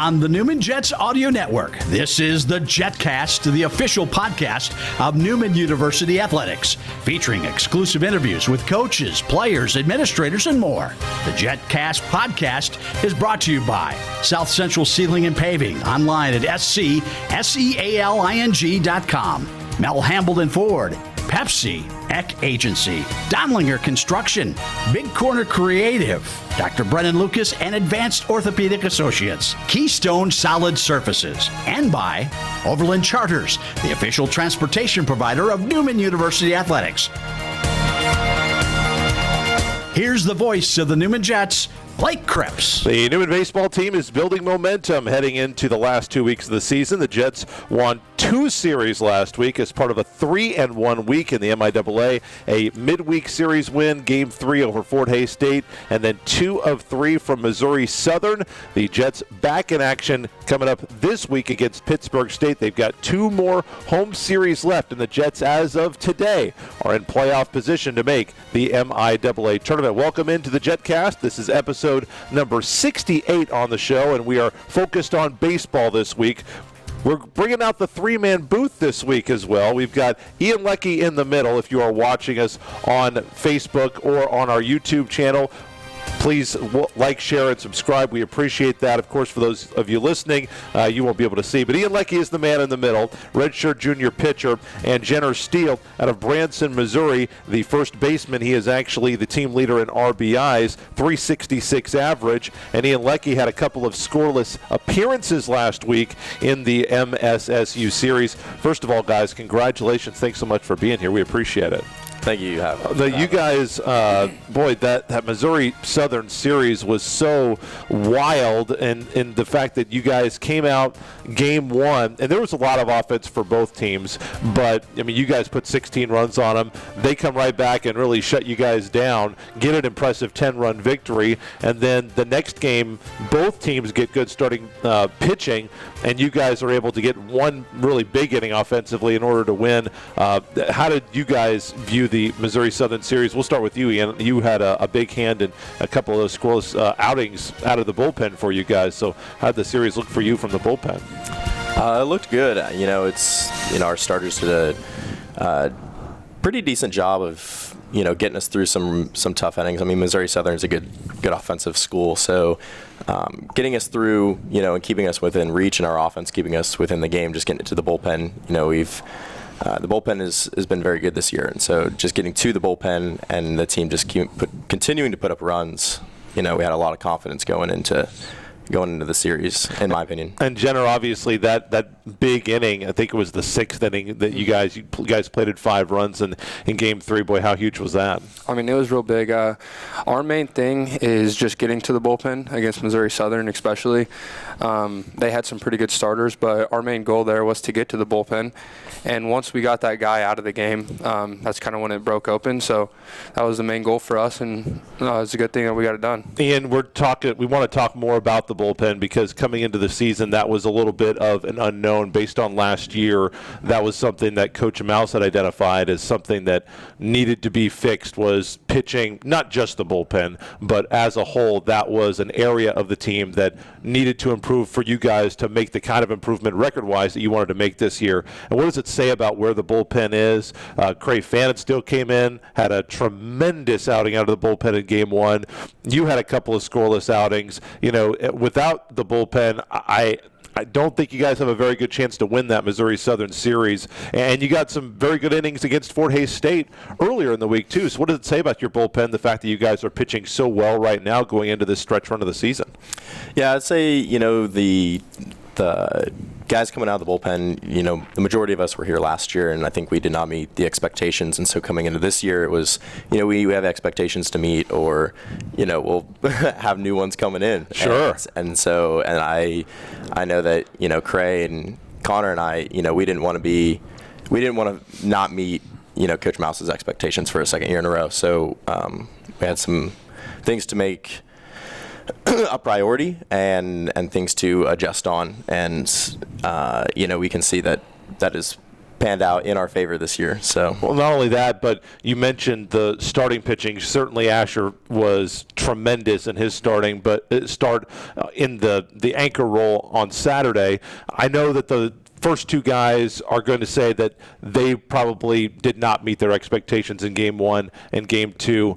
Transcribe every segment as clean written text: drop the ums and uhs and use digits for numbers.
on the Newman Jets Audio Network. This is the Jetcast, the official podcast of Newman University Athletics, featuring exclusive interviews with coaches, players, administrators, and more. The Jetcast podcast is brought to you by South Central Ceiling and Paving, online at SCSEALING.com. Mel Hambledon Ford, Pepsi, Eck Agency, Donlinger Construction, Big Corner Creative, Dr. Brennan Lucas and Advanced Orthopedic Associates, Keystone Solid Surfaces, and by Overland Charters, the official transportation provider of Newman University Athletics. Here's the voice of the Newman Jets, Cripps. The Newman baseball team is building momentum heading into the last 2 weeks of the season. The Jets won 2 series last week as part of a 3-1 week in the MIAA. A midweek series win, Game 3 over Fort Hays State, and then 2 of 3 from Missouri Southern. The Jets back in action coming up this week against Pittsburgh State. They've got 2 more home series left, and the Jets, as of today, are in playoff position to make the MIAA tournament. Welcome into the Jetcast. This is episode number 68 on the show, and we are focused on baseball this week. We're bringing out the 3-man booth this week as well. We've got Ian Lecki in the middle. If you are watching us on Facebook or on our YouTube channel, please like, share, and subscribe. We appreciate that. Of course, for those of you listening, you won't be able to see. But Ian Lecki is the man in the middle, redshirt junior pitcher, and Jenner Steele out of Branson, Missouri, the first baseman. He is actually the team leader in RBIs, 366 average. And Ian Lecki had a couple of scoreless appearances last week in the MSSU series. First of all, guys, congratulations. Thanks so much for being here. We appreciate it. Thank you. You guys, boy, that Missouri Southern series was so wild, and in the fact that you guys came out Game 1, and there was a lot of offense for both teams, but, I mean, you guys put 16 runs on them. They come right back and really shut you guys down, get an impressive 10-run victory, and then the next game, both teams get good starting pitching, and you guys are able to get one really big inning offensively in order to win. How did you guys view the Missouri Southern series? We'll start with you, Ian. You had a big hand in a couple of those scoreless outings out of the bullpen for you guys. So how did the series look for you from the bullpen? It looked good. Our starters did a pretty decent job of getting us through some tough innings. I mean, Missouri Southern is a good offensive school, so getting us through, and keeping us within reach in our offense, keeping us within the game, just getting it to the bullpen. The bullpen has been very good this year, and so just getting to the bullpen and the team just continuing to put up runs, we had a lot of confidence going into the series, in my opinion. And Jenner, obviously, that big inning, I think it was the 6th inning that you guys played at 5 runs in Game 3. Boy, how huge was that? I mean, it was real big. Our main thing is just getting to the bullpen against Missouri Southern, especially. They had some pretty good starters, but our main goal there was to get to the bullpen. And once we got that guy out of the game, that's kind of when it broke open. So that was the main goal for us, and it's a good thing that we got it done. Ian, we want to talk more about the bullpen, because coming into the season, that was a little bit of an unknown based on last year. That was something that Coach Mouse had identified as something that needed to be fixed, was pitching, not just the bullpen, but as a whole. That was an area of the team that needed to improve for you guys to make the kind of improvement record-wise that you wanted to make this year. And what does it say about where the bullpen is? Craig Fannin still came in, had a tremendous outing out of the bullpen in Game 1. You had a couple of scoreless outings. Without the bullpen, I don't think you guys have a very good chance to win that Missouri Southern series. And you got some very good innings against Fort Hays State earlier in the week, too. So what does it say about your bullpen, the fact that you guys are pitching so well right now going into this stretch run of the season? Yeah, I'd say, the guys coming out of the bullpen, the majority of us were here last year, and I think we did not meet the expectations. And so coming into this year, it was, we have expectations to meet, or, we'll have new ones coming in. Sure. And I know that, Cray and Connor and I, we didn't want to not meet, Coach Mouse's expectations for a second year in a row. So we had some things to make a priority and things to adjust on, and we can see that is panned out in our favor this year. So, well, not only that, but you mentioned the starting pitching. Certainly, Asher was tremendous in his start in the anchor role on Saturday. I know that the first two guys are going to say that they probably did not meet their expectations in Game 1 and Game 2.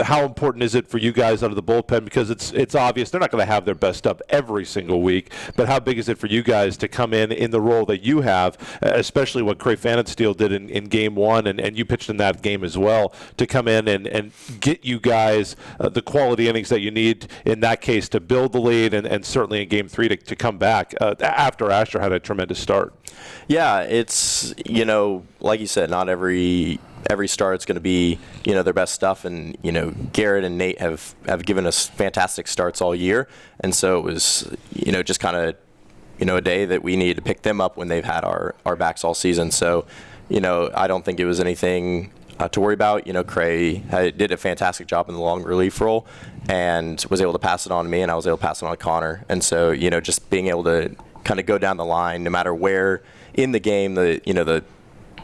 How important is it for you guys out of the bullpen? Because it's obvious they're not going to have their best stuff every single week, but how big is it for you guys to come in the role that you have, especially what Cripps and Steele did in Game 1, and you pitched in that game as well, to come in and get you guys the quality innings that you need in that case to build the lead, and certainly in Game 3 to come back after Asher had a tremendous start. Yeah, it's, like you said, not every start's going to be, their best stuff. And, Garrett and Nate have given us fantastic starts all year. And so it was, just kind of, a day that we needed to pick them up when they've had our backs all season. So, I don't think it was anything to worry about. Cray did a fantastic job in the long relief role and was able to pass it on to me, and I was able to pass it on to Connor. And so, just being able to kind of go down the line, no matter where in the game the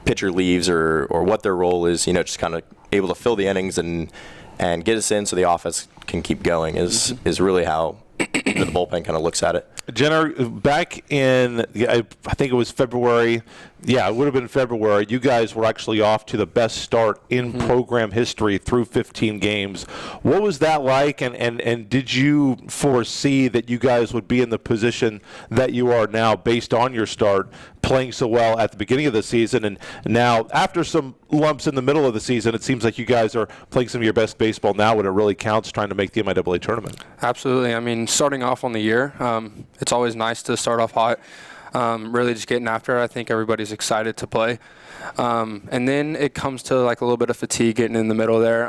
pitcher leaves or what their role is, just kind of able to fill the innings and get us in so the offense can keep going is really how the bullpen kind of looks at it. Jenner, back in, I think it was February. Yeah, it would have been February. You guys were actually off to the best start in program history through 15 games. What was that like, and did you foresee that you guys would be in the position that you are now based on your start, playing so well at the beginning of the season, and now after some lumps in the middle of the season, it seems like you guys are playing some of your best baseball now when it really counts, trying to make the MIAA tournament? Absolutely. I mean, starting off on the year, it's always nice to start off hot. Really just getting after it. I think everybody's excited to play. And then it comes to like a little bit of fatigue getting in the middle there.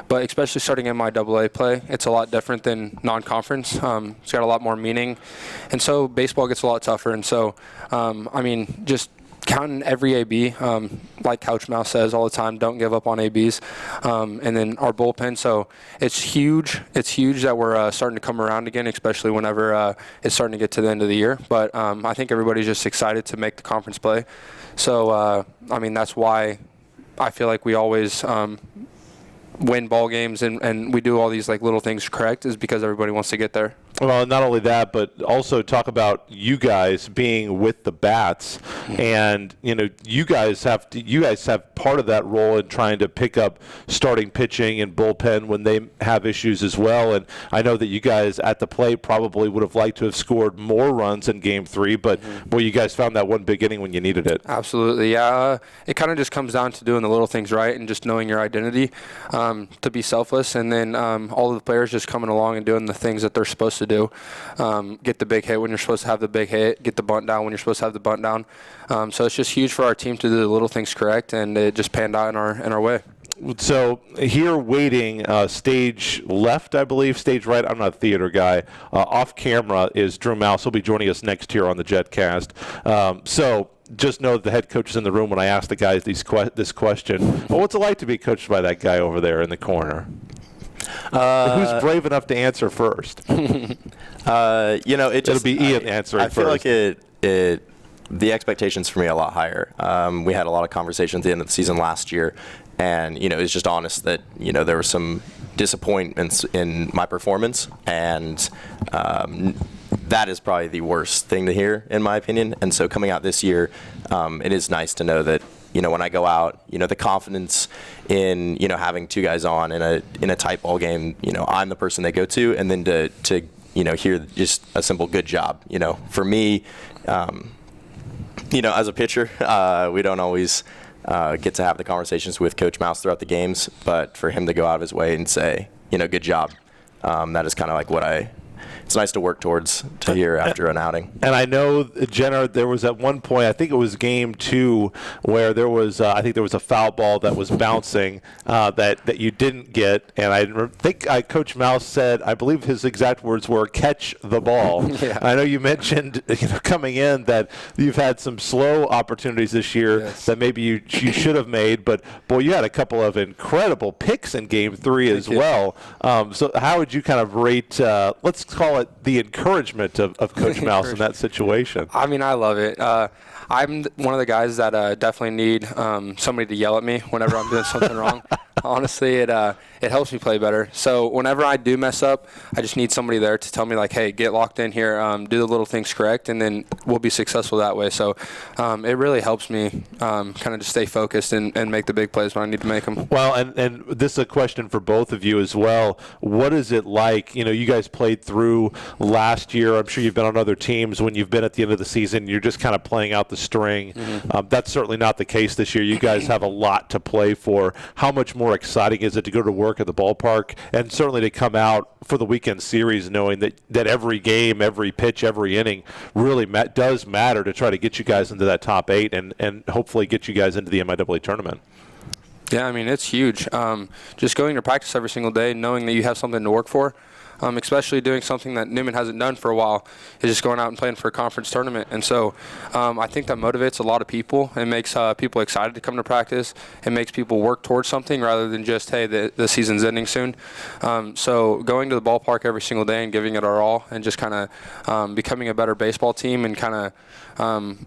But especially starting MIAA play, it's a lot different than non-conference. It's got a lot more meaning. And so baseball gets a lot tougher. And so, just counting every AB, like Couch Mouse says all the time, don't give up on ABs. And then our bullpen, so it's huge. It's huge that we're starting to come around again, especially whenever it's starting to get to the end of the year. But I think everybody's just excited to make the conference play. So, that's why I feel like we always win ball games and we do all these like little things correct, is because everybody wants to get there. Well, not only that, but also talk about you guys being with the bats, and you guys have part of that role in trying to pick up starting pitching and bullpen when they have issues as well. And I know that you guys at the plate probably would have liked to have scored more runs in Game 3, but boy, you guys found that one big inning when you needed it. Absolutely, yeah. It kind of just comes down to doing the little things right and just knowing your identity, to be selfless, and then all of the players just coming along and doing the things that they're supposed to do. Get the big hit when you're supposed to have the big hit, get the bunt down when you're supposed to have the bunt down. So it's just huge for our team to do the little things correct, and it just panned out in our way. So here waiting, stage left, I believe, stage right, I'm not a theater guy, off camera is Drew Mouse. He'll be joining us next year on the Jetcast. So just know that the head coach is in the room when I ask the guys this question. Well, what's it like to be coached by that guy over there in the corner? Who's brave enough to answer first? It'll be Ian answering first. I feel like the expectations for me are a lot higher. We had a lot of conversations at the end of the season last year, and it's just honest that there were some disappointments in my performance, and that is probably the worst thing to hear, in my opinion. And so coming out this year, it is nice to know that when I go out, the confidence in having two guys on in a tight ball game, I'm the person they go to, and then to hear just a simple good job. For me, as a pitcher, we don't always get to have the conversations with Coach Mouse throughout the games, but for him to go out of his way and say, good job, that is kind of like it's nice to work towards to hear after an outing. And I know, Jenner, there was at one point, I think it was Game 2, where there was, I think there was a foul ball that was bouncing that you didn't get. And I think Coach Mouse said, I believe his exact words were, catch the ball. Yeah. I know you mentioned coming in that you've had some slow opportunities this year that maybe you should have made. But, boy, you had a couple of incredible picks in Game 3 as well. So how would you kind of rate, let's call it the encouragement of Coach Mouse in that situation? I mean, I love it. I'm one of the guys that definitely need somebody to yell at me whenever I'm doing something wrong. Honestly, it helps me play better. So whenever I do mess up, I just need somebody there to tell me, like, hey, get locked in here, do the little things correct, and then we'll be successful that way. So it really helps me kind of just stay focused and make the big plays when I need to make them. Well, and this is a question for both of you as well. What is it like? You guys played through last year. I'm sure you've been on other teams when you've been at the end of the season. You're just kind of playing out the string. Mm-hmm. That's certainly not the case this year. You guys have a lot to play for. How much more exciting is it to go to work at the ballpark and certainly to come out for the weekend series knowing that every game, every pitch, every inning really does matter to try to get you guys into that top 8 and hopefully get you guys into the MIAA tournament? Yeah, I mean, it's huge. Just going to practice every single day, knowing that you have something to work for, especially doing something that Newman hasn't done for a while, is just going out and playing for a conference tournament. And so I think that motivates a lot of people. It makes people excited to come to practice. It makes people work towards something rather than just, hey, the season's ending soon. So going to the ballpark every single day and giving it our all and just kind of becoming a better baseball team and kind of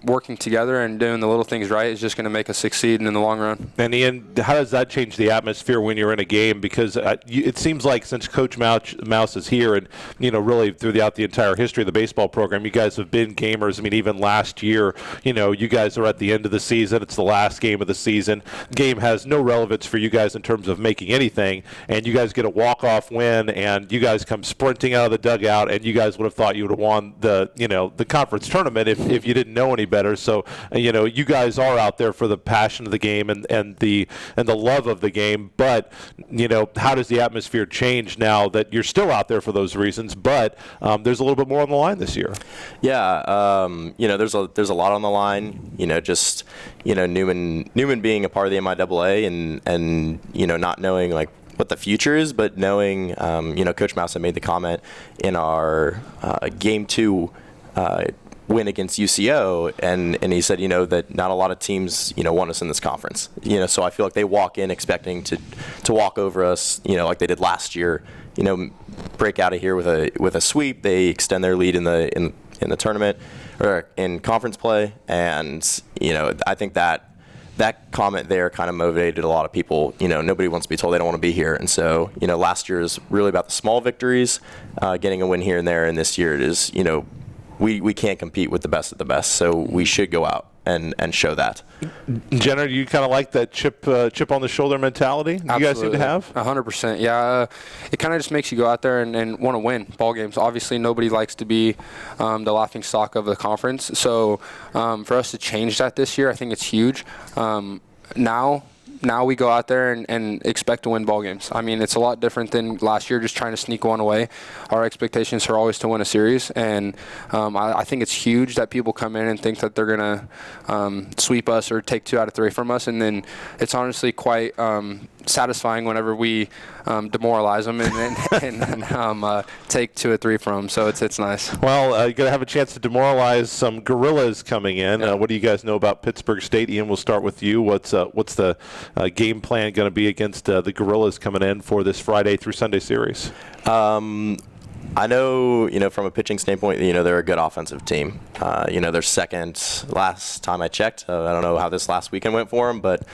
working together and doing the little things right is just going to make us succeed in the long run. And Ian, how does that change the atmosphere when you're in a game? Because it seems like since Coach Mouse is here and, really throughout the entire history of the baseball program, you guys have been gamers. I mean, even last year, you guys are at the end of the season. It's the last game of the season. Game has no relevance for you guys in terms of making anything, and you guys get a walk-off win, and you guys come sprinting out of the dugout, and you guys would have thought you would have won the conference tournament if you didn't know any better. So, you guys are out there for the passion of the game and the love of the game. But, how does the atmosphere change now that you're still out there for those reasons, but there's a little bit more on the line this year? Yeah, there's a lot on the line. Newman being a part of the MIAA and not knowing like what the future is, but knowing Coach Mouse had made the comment in our Game 2 win against UCO, and he said, that not a lot of teams, want us in this conference. So I feel like they walk in expecting to walk over us, like they did last year. Break out of here with a sweep. They extend their lead in the tournament or in conference play, and I think that comment there kind of motivated a lot of people. Nobody wants to be told they don't want to be here, and so last year is really about the small victories, getting a win here and there, and this year it is we can't compete with the best of the best, so we should go out and show that. Jenner, do you kind of like that chip on the shoulder mentality you guys seem to have? 100%. Yeah, it kind of just makes you go out there and want to win ball games. Obviously, nobody likes to be the laughing stock of the conference. So for us to change that this year, I think it's huge. Now we go out there and expect to win ball games. I mean, it's a lot different than last year, just trying to sneak one away. Our expectations are always to win a series, and I think it's huge that people come in and think that they're going to sweep us or take 2 out of 3 from us, and then it's honestly quite satisfying whenever we demoralize them and take 2 or 3 from them. So it's nice. Well, you're going to have a chance to demoralize some Gorillas coming in. Yeah. What do you guys know about Pittsburgh State? Ian, we'll start with you. What's the game plan going to be against the Gorillas coming in for this Friday through Sunday series? I know, from a pitching standpoint, they're a good offensive team. They're second last time I checked. I don't know how this last weekend went for them, but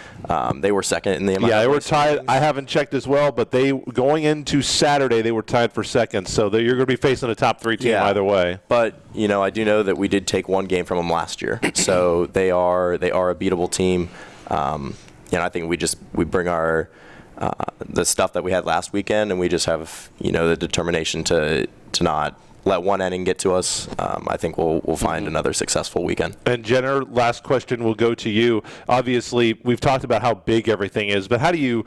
they were second in the MIAA. Yeah, they were tied. I haven't checked as well, but going into Saturday, they were tied for second. So you're going to be facing a top 3 team either way. But, I do know that we did take 1 game from them last year. So they are a beatable team. I think we bring our the stuff that we had last weekend, and we just have the determination to not let one inning get to us. I think we'll find another successful weekend. And Jenner, last question will go to you. Obviously, we've talked about how big everything is, but how do you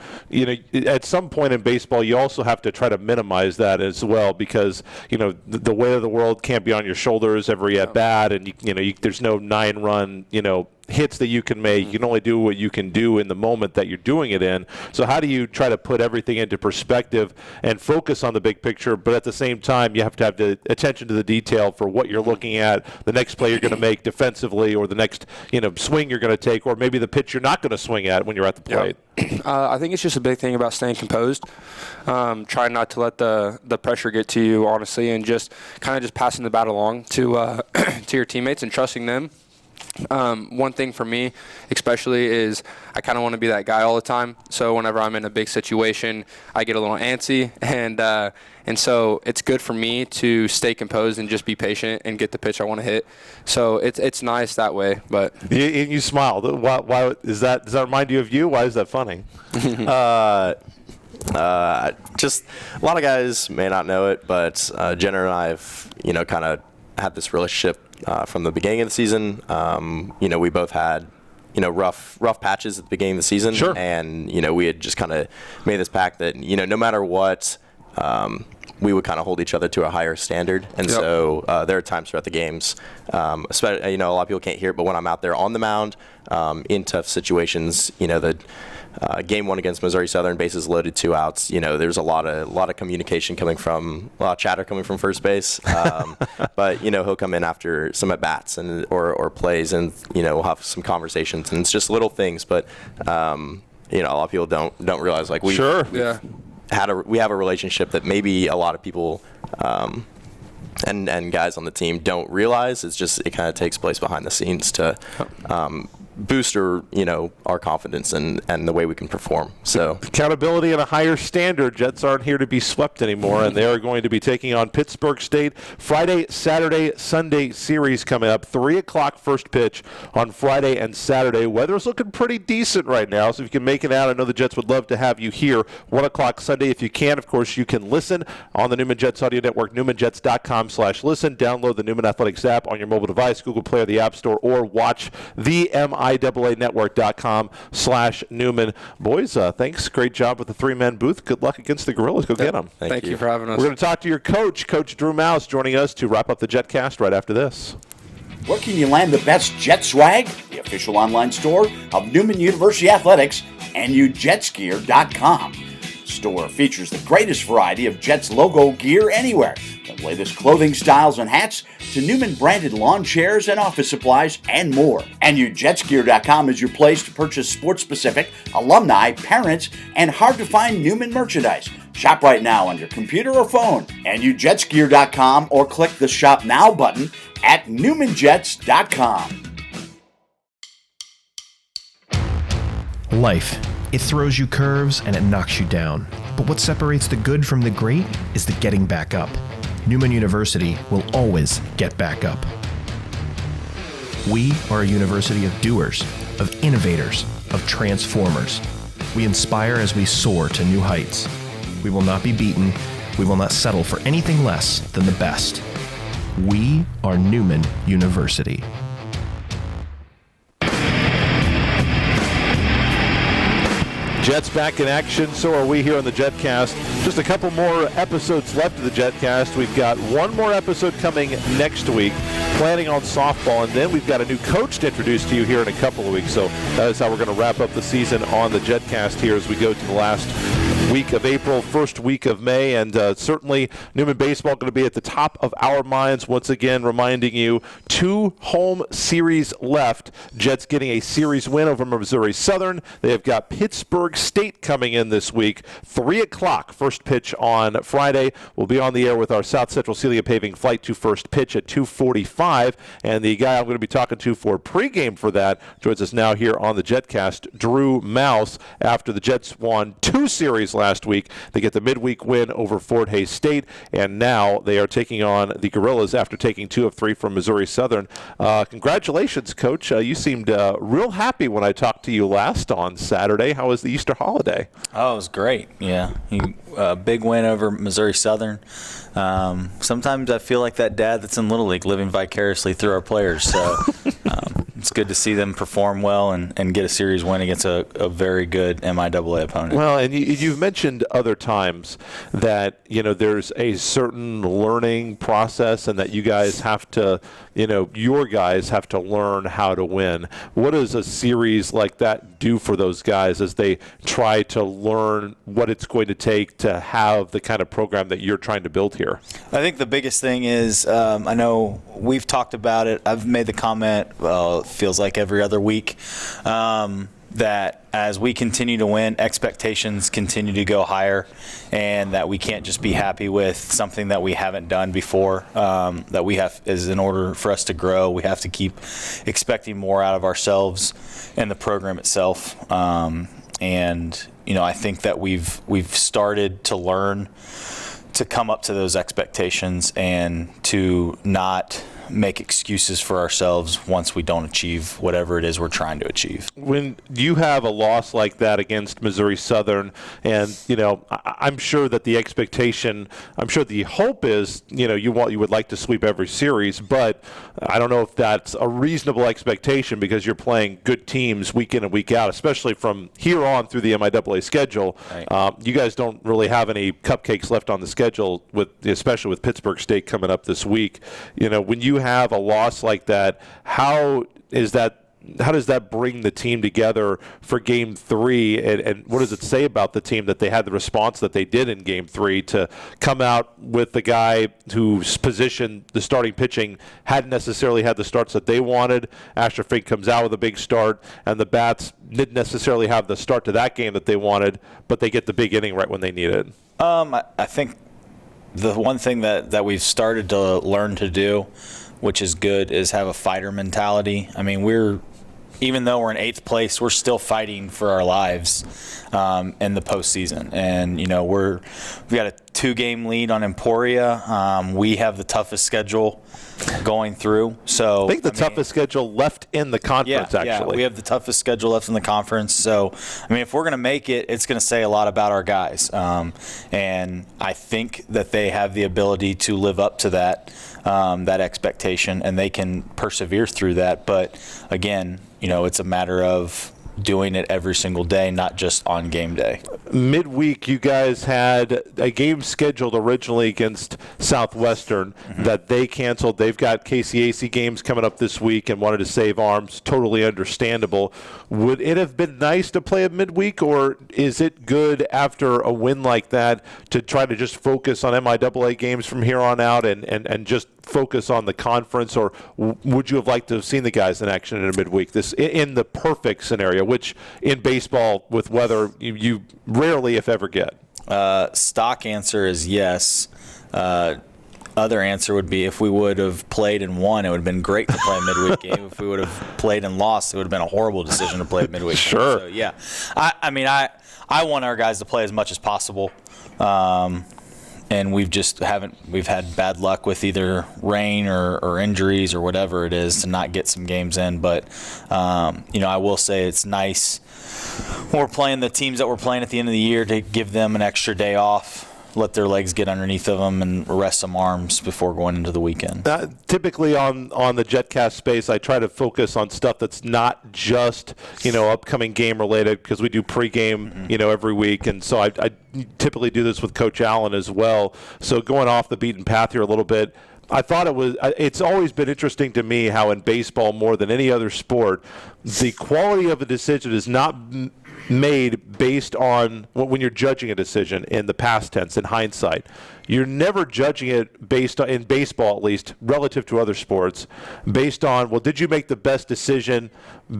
at some point in baseball, you also have to try to minimize that as well, because the weight of the world can't be on your shoulders every at bat, and there's no 9-run hits that you can make. You can only do what you can do in the moment that you're doing it in. So how do you try to put everything into perspective and focus on the big picture, but at the same time you have to have the attention to the detail for what you're looking at, the next play you're going to make defensively, or the next swing you're going to take, or maybe the pitch you're not going to swing at when you're at the plate? I think it's just a big thing about staying composed. Try not to let the pressure get to you, honestly, and just kind of just passing the bat along to to your teammates and trusting them. One thing for me, especially, is I kind of want to be that guy all the time. So whenever I'm in a big situation, I get a little antsy, and so it's good for me to stay composed and just be patient and get the pitch I want to hit. So it's nice that way. But you smiled. Why is that? Does that remind you of you? Why is that funny? Just a lot of guys may not know it, but Jenner and I have kind of had this relationship from the beginning of the season. We both had rough patches at the beginning of the season. Sure. And we had just kind of made this pact that no matter what, we would kind of hold each other to a higher standard. And Yep. so there are times throughout the games, especially, a lot of people can't hear it, but when I'm out there on the mound in tough situations, the game 1 against Missouri Southern, bases loaded, 2 outs. There's a lot of communication a lot of chatter coming from first base. But he'll come in after some at bats or plays, and we'll have some conversations, and it's just little things. But a lot of people don't realize, like, we we have a relationship that maybe a lot of people and guys on the team don't realize. It kind of takes place behind the scenes to boost our confidence and the way we can perform. So Accountability and a higher standard. Jets aren't here to be swept anymore, and they are going to be taking on Pittsburgh State Friday, Saturday, Sunday series coming up. 3 o'clock first pitch on Friday and Saturday. Weather's looking pretty decent right now, so if you can make it out, I know the Jets would love to have you here. 1 o'clock Sunday if you can. Of course, you can listen on the Newman Jets Audio Network, newmanjets.com/listen. Download the Newman Athletics app on your mobile device, Google Play or the App Store, or watch the IAAnetwork.com/Newman. Boys, thanks. Great job with the 3-man booth. Good luck against the Gorillas. Go get them. thank you for having us. We're going to talk to your coach, Coach Drew Mouse, joining us to wrap up the Jetcast right after this. Where can you land the best Jet swag? The official online store of Newman University Athletics, NUJetsgear.com. The store features the greatest variety of Jets logo gear anywhere, from latest clothing styles and hats to Newman-branded lawn chairs and office supplies and more. NUJetsgear.com is your place to purchase sports-specific, alumni, parents, and hard-to-find Newman merchandise. Shop right now on your computer or phone, NUJetsgear.com, or click the Shop Now button at NewmanJets.com. Life. It throws you curves and it knocks you down. But what separates the good from the great is the getting back up. Newman University will always get back up. We are a university of doers, of innovators, of transformers. We inspire as we soar to new heights. We will not be beaten. We will not settle for anything less than the best. We are Newman University. Jets back in action, so are we here on the Jetcast. Just a couple more episodes left of the Jetcast. We've got one more episode coming next week, planning on softball, and then we've got a new coach to introduce to you here in a couple of weeks. So that is how we're going to wrap up the season on the Jetcast here as we go to the last week of April, first week of May, and certainly Newman baseball going to be at the top of our minds once again, reminding you 2 home series left. Jets getting a series win over Missouri Southern. They have got Pittsburgh State coming in this week. 3 o'clock first pitch on Friday. We'll be on the air with our South Central Celia Paving flight to first pitch at 2:45, and the guy I'm going to be talking to for pregame for that joins us now here on the Jetcast, Drew Mouse. After the Jets won 2 series last week, they get the midweek win over Fort Hays State, and now they are taking on the Gorillas after taking 2 of 3 from Missouri Southern. Congratulations, Coach. You seemed real happy when I talked to you last on Saturday. How was the Easter holiday? Oh, it was great. Yeah, big win over Missouri Southern. Sometimes I feel like that dad that's in Little League living vicariously through our players. So It's good to see them perform well and get a series win against a very good MIAA opponent. Well, and you've mentioned other times that, there's a certain learning process and that you guys have to, your guys have to learn how to win. What does a series like that do for those guys as they try to learn what it's going to take to have the kind of program that you're trying to build here? I think the biggest thing is, I know we've talked about it. I've made the comment, it feels like every other week, that as we continue to win, expectations continue to go higher, and that we can't just be happy with something that we haven't done before. That we have, is in order for us to grow, we have to keep expecting more out of ourselves and the program itself. And I think that we've started to learn to come up to those expectations and to not make excuses for ourselves once we don't achieve whatever it is we're trying to achieve. When you have a loss like that against Missouri Southern, and I'm sure that the expectation, I'm sure the hope is, you would like to sweep every series, but I don't know if that's a reasonable expectation because you're playing good teams week in and week out, especially from here on through the MIAA schedule. Right. You guys don't really have any cupcakes left on the schedule, especially with Pittsburgh State coming up this week. When you have a loss like that, how does that bring the team together for Game 3, and what does it say about the team that they had the response that they did in Game 3 to come out with the guy whose position, the starting pitching, hadn't necessarily had the starts that they wanted? Asher Fink comes out with a big start, and the Bats didn't necessarily have the start to that game that they wanted, but they get the big inning right when they need it. I think the one thing that we've started to learn to do, which is good, is have a fighter mentality. I mean, even though we're in 8th place, we're still fighting for our lives in the postseason. And, we've got a 2-game lead on Emporia. We have the toughest schedule going through. So I think the toughest schedule left in the conference, actually. Yeah, we have the toughest schedule left in the conference. So, if we're going to make it, it's going to say a lot about our guys. And I think that they have the ability to live up to that expectation, and they can persevere through that. But, again, it's a matter of doing it every single day, not just on game day. Midweek, you guys had a game scheduled originally against Southwestern that they canceled. They've got KCAC games coming up this week and wanted to save arms. Totally understandable. Would it have been nice to play a midweek, or is it good after a win like that to try to just focus on MIAA games from here on out and just focus on the conference, or would you have liked to have seen the guys in action in a midweek? This in the perfect scenario, which in baseball with weather you rarely, if ever, get. Stock answer is yes. Other answer would be if we would have played and won, it would have been great to play a midweek game. If we would have played and lost, it would have been a horrible decision to play a midweek game. Sure. So, yeah. I want our guys to play as much as possible. And we've had bad luck with either rain or injuries or whatever it is to not get some games in. But, I will say it's nice when we're playing the teams that we're playing at the end of the year to give them an extra day off, let their legs get underneath of them and rest some arms before going into the weekend. Typically on the Jetcast space, I try to focus on stuff that's not just, upcoming game related, because we do pregame, every week. And so I typically do this with Coach Allen as well. So going off the beaten path here a little bit, I thought it's always been interesting to me how in baseball, more than any other sport, the quality of a decision is not made based on when you're judging a decision in the past tense, in hindsight. You're never judging it based on, in baseball at least, relative to other sports, based on, did you make the best decision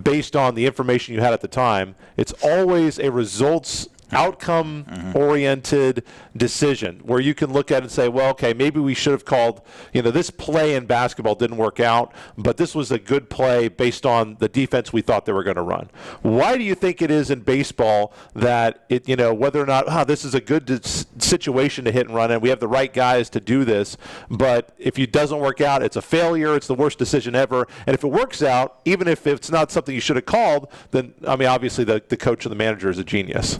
based on the information you had at the time? It's always a results outcome-oriented decision where you can look at it and say, well, okay, maybe we should have called, this play in basketball didn't work out, but this was a good play based on the defense we thought they were going to run. Why do you think it is in baseball that it, whether or not, this is a good situation to hit and run and we have the right guys to do this, but if it doesn't work out, it's a failure, it's the worst decision ever, and if it works out, even if it's not something you should have called, then, obviously the coach and the manager is a genius.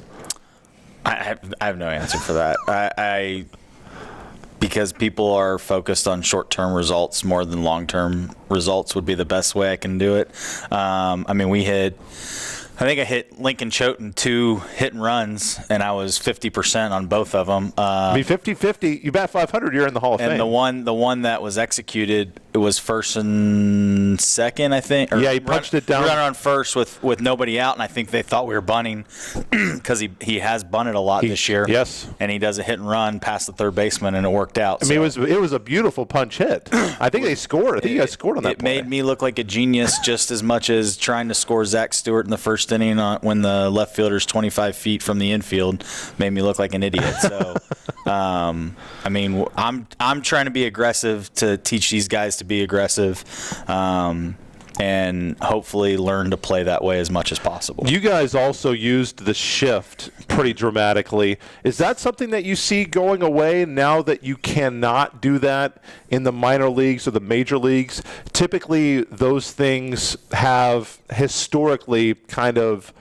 I have no answer for that. because people are focused on short-term results more than long-term results would be the best way I can do it. I mean, I think I hit Lincoln Choate 2 hit and runs, and I was 50% on both of them. 50-50. You bat 500, you're in the Hall of Fame. And the one that was executed, it was first and second, I think. Or he punched it down. Runner on first with nobody out, and I think they thought we were bunting because he has bunted a lot this year. Yes. And he does a hit and run past the third baseman, and it worked out. I mean, it was a beautiful punch hit. I think they scored. I think you guys scored on that play. It made me look like a genius just as much as trying to score Zach Stewart in the first inning when the left fielder's 25 feet from the infield made me look like an idiot. So, I mean, I'm trying to be aggressive to teach these guys to be aggressive, and hopefully learn to play that way as much as possible. You guys also used the shift pretty dramatically. Is that something that you see going away now that you cannot do that in the minor leagues or the major leagues? Typically, those things have historically kind of,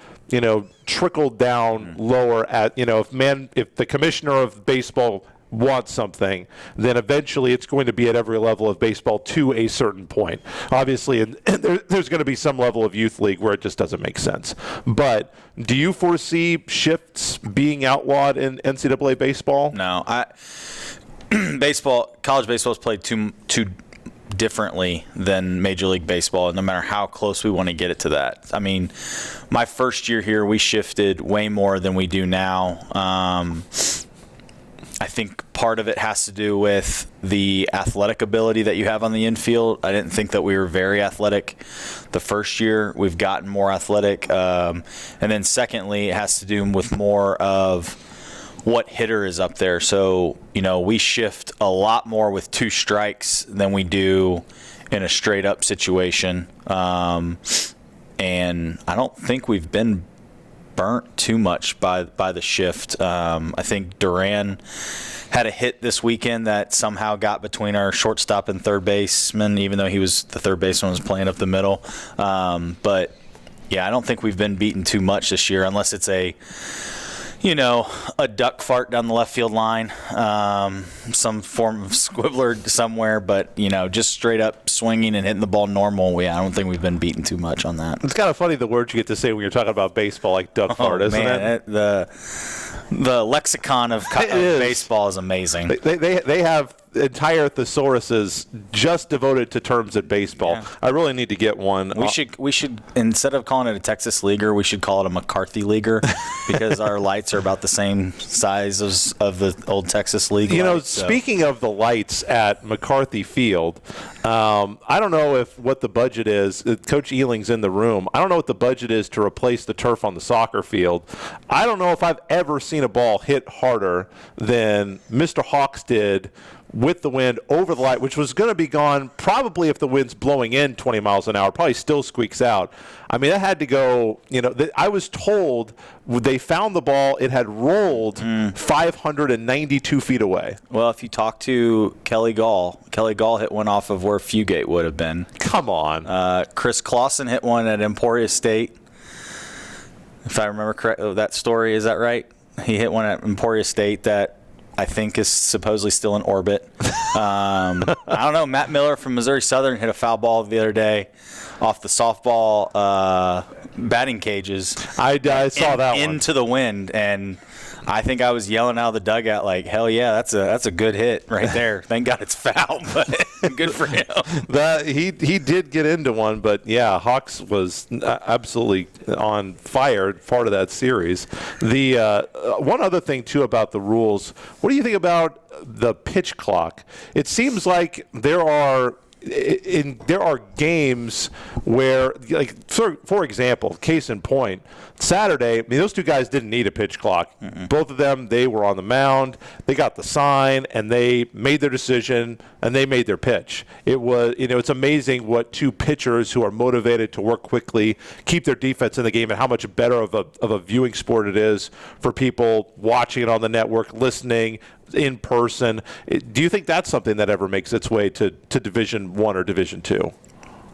trickled down lower at, if the commissioner of baseball wants something, then eventually it's going to be at every level of baseball to a certain point. Obviously, and there's going to be some level of youth league where it just doesn't make sense. But do you foresee shifts being outlawed in NCAA baseball? No, college baseball is played too differently than Major League Baseball, no matter how close we want to get it to that. I mean, my first year here, we shifted way more than we do now. I think part of it has to do with the athletic ability that you have on the infield. I didn't think that we were very athletic the first year. We've gotten more athletic. And then secondly, it has to do with more of what hitter is up there. So, we shift a lot more with 2 strikes than we do in a straight up situation. And I don't think we've been burnt too much by the shift. I think Duran had a hit this weekend that somehow got between our shortstop and third baseman, even though the third baseman was playing up the middle. But yeah, I don't think we've been beaten too much this year, unless it's a duck fart down the left field line, some form of squibbler somewhere, but, just straight up swinging and hitting the ball normal. I don't think we've been beaten too much on that. It's kind of funny the words you get to say when you're talking about baseball, like duck fart, isn't it? The lexicon of baseball is amazing. They have entire thesauruses just devoted to terms at baseball. Yeah. I really need to get one. We should instead of calling it a Texas leaguer, we should call it a McCarthy leaguer because our lights are about the same size as of the old Texas league. Speaking of the lights at McCarthy Field, I don't know what the budget is. Coach Ealing's in the room. I don't know what the budget is to replace the turf on the soccer field. I don't know if I've ever seen a ball hit harder than Mr. Hawks did with the wind over the light, which was going to be gone probably if the wind's blowing in 20 miles an hour, probably still squeaks out. I mean, that had to go, I was told they found the ball, it had rolled 592 feet away. Well, if you talk to Kelly Gall hit one off of where Fugate would have been. Come on. Chris Clausen hit one at Emporia State. If I remember correctly, that story, is that right? He hit one at Emporia State that I think is supposedly still in orbit. I don't know. Matt Miller from Missouri Southern hit a foul ball the other day off the softball batting cages. I saw that one. Into the wind, and I think I was yelling out of the dugout like, hell yeah, that's a good hit right there. Thank God it's foul, but good for him. He did get into one, but yeah, Hawks was absolutely on fire, part of that series. The one other thing, too, about the rules, what do you think about the pitch clock? It seems like there are games where, like, for example, case in point, Saturday, I mean, those 2 guys didn't need a pitch clock. Mm-mm. Both of them, they were on the mound, they got the sign, and they made their decision, and they made their pitch. It was, it's amazing what 2 pitchers who are motivated to work quickly, keep their defense in the game, and how much better of a viewing sport it is for people watching it on the network, listening in person. Do you think that's something that ever makes its way to Division I or Division II?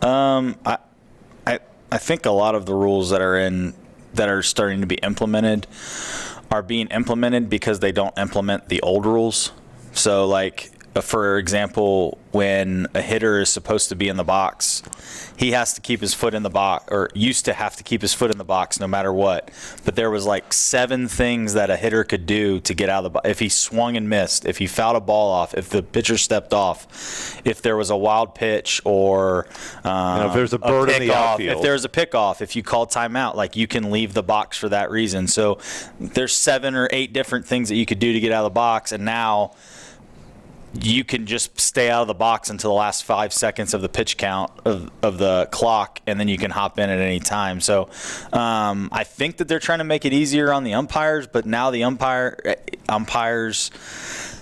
I think a lot of the rules that are starting to be implemented are being implemented because they don't implement the old rules. So, like, for example, when a hitter is supposed to be in the box, he has to keep his foot in the box, or used to have to keep his foot in the box no matter what. But there was like 7 things that a hitter could do to get out of the box. If he swung and missed, if he fouled a ball off, if the pitcher stepped off, if there was a wild pitch, or if there's a bird in the outfield. If there's a pickoff, if you call timeout, like you can leave the box for that reason. So there's 7 or 8 different things that you could do to get out of the box, and now you can just stay out of the box until the last 5 seconds of the pitch count of the clock, and then you can hop in at any time. So I think that they're trying to make it easier on the umpires, but now the umpires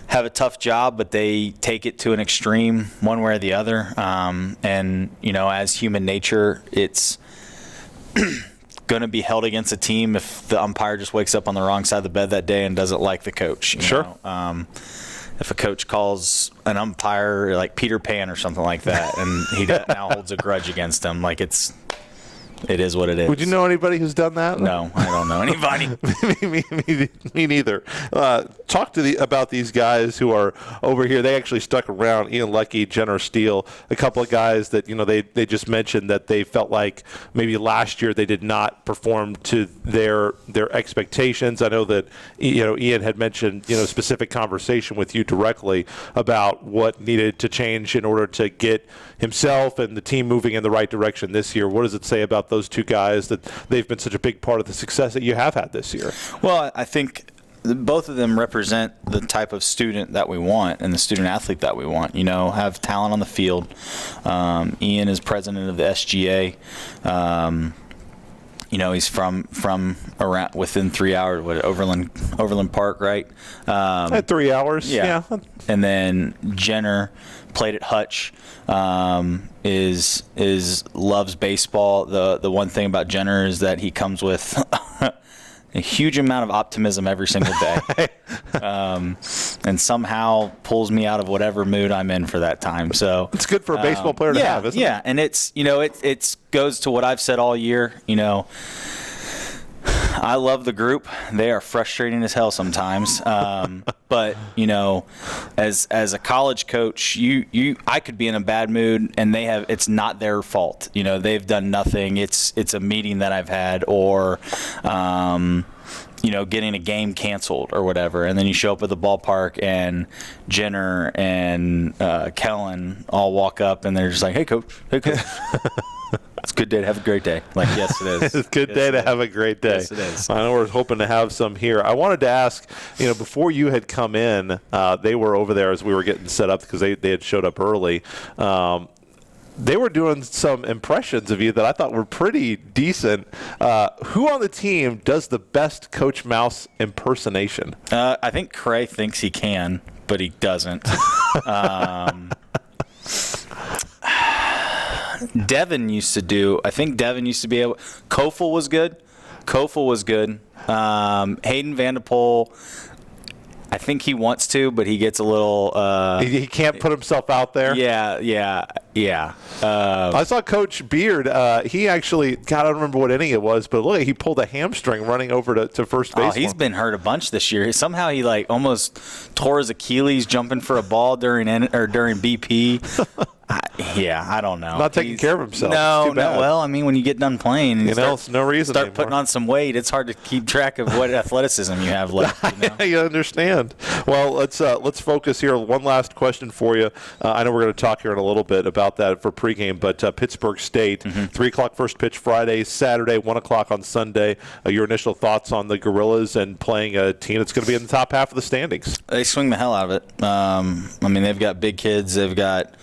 have a tough job, but they take it to an extreme one way or the other. And, as human nature, it's going to be held against a team if the umpire just wakes up on the wrong side of the bed that day and doesn't like the coach. You know? If a coach calls an umpire like Peter Pan or something like that, and he now holds a grudge against him, like it is what it is. Would you know anybody who's done that? No, I don't know anybody. me neither. Talk about these guys who are over here. They actually stuck around. Ian, Lecki, Jenner, Steele, a couple of guys that they just mentioned that they felt like maybe last year they did not perform to their expectations. I know that Ian had mentioned specific conversation with you directly about what needed to change in order to get himself and the team moving in the right direction this year. What does it say about those 2 guys that they've been such a big part of the success that you have had this year? Well, I think both of them represent the type of student that we want and the student athlete that we want. Have talent on the field. Ian is president of the SGA. He's from around within 3 hours. Overland Park, right? At 3 hours. Yeah. And then Jenner played at Hutch. Is loves baseball. The one thing about Jenner is that he comes with a huge amount of optimism every single day, and somehow pulls me out of whatever mood I'm in for that time. So it's good for a baseball player to have, isn't it? Yeah, and it's it goes to what I've said all year. I love the group. They are frustrating as hell sometimes. But as a college coach, I could be in a bad mood, and it's not their fault. They've done nothing. It's a meeting that I've had, or getting a game canceled or whatever. And then you show up at the ballpark, and Jenner and Kellen all walk up, and they're just like, "Hey, coach. Hey, coach." It's a good day to have a great day. Like, yes, it is. It's a good day to have a great day. Yes, it is. I know we're hoping to have some here. I wanted to ask, before you had come in, they were over there as we were getting set up because they had showed up early. They were doing some impressions of you that I thought were pretty decent. Who on the team does the best Coach Mouse impersonation? I think Cray thinks he can, but he doesn't. Devin used to be able. Kofel was good. Hayden Vanderpool, I think he wants to, but he gets a little. He can't put himself out there. Yeah. I saw Coach Beard. He actually, God, I don't remember what inning it was, but look, he pulled a hamstring running over to first base. Oh, he's been hurt a bunch this year. Somehow he almost tore his Achilles jumping for a ball during BP. I don't know. Not taking care of himself. No. Well, I mean, when you get done playing, and it's no reason start anymore. Putting on some weight, it's hard to keep track of what athleticism you have left. You understand. Well, let's focus here. One last question for you. I know we're going to talk here in a little bit about that for pregame, but Pittsburgh State, 3 o'clock first pitch Friday, Saturday, 1 o'clock on Sunday. Your initial thoughts on the Gorillas and playing a team that's going to be in the top half of the standings? They swing the hell out of it. I mean, they've got big kids. They've got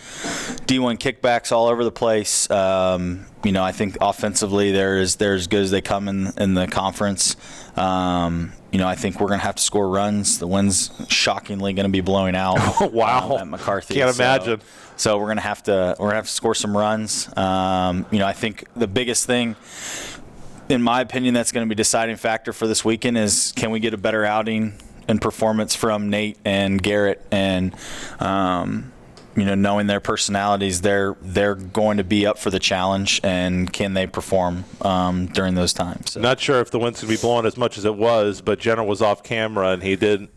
D1 kickbacks all over the place. I think offensively they're as good as they come in the conference. I think we're going to have to score runs. The wind's shockingly going to be blowing out. Wow. At McCarthy. Can't imagine. So we're going to have to score some runs. I think the biggest thing, in my opinion, that's going to be a deciding factor for this weekend is, can we get a better outing and performance from Nate and Garrett, and knowing their personalities, they're going to be up for the challenge, and can they perform during those times? So. Not sure if the wind's going to be blowing as much as it was, but Jenner was off camera, and he did.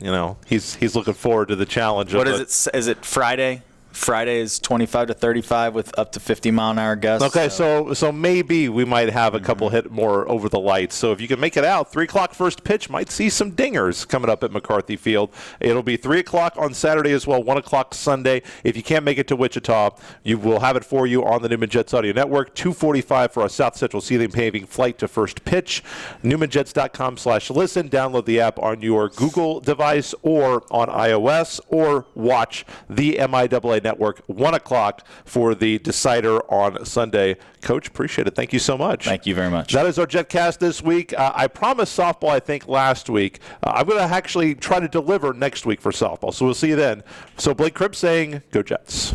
He's looking forward to the challenge. What is it? Is it Friday? Friday is 25 to 35 with up to 50-mile-an-hour gusts. Okay, so maybe we might have a couple hit more over the lights. So if you can make it out, 3 o'clock first pitch, might see some dingers coming up at McCarthy Field. It'll be 3 o'clock on Saturday as well, 1 o'clock Sunday. If you can't make it to Wichita, you will have it for you on the Newman Jets Audio Network, 2:45 for our South Central Ceiling Paving flight to first pitch. NewmanJets.com/listen. Download the app on your Google device or on iOS, or watch the MIAA Network, 1 o'clock for the decider on Sunday. Coach, appreciate it. Thank you so much. Thank you very much. That is our Jetcast this week. I promised softball, I think, last week. I'm going to actually try to deliver next week for softball, so we'll see you then. So Blake Cripps saying, go Jets.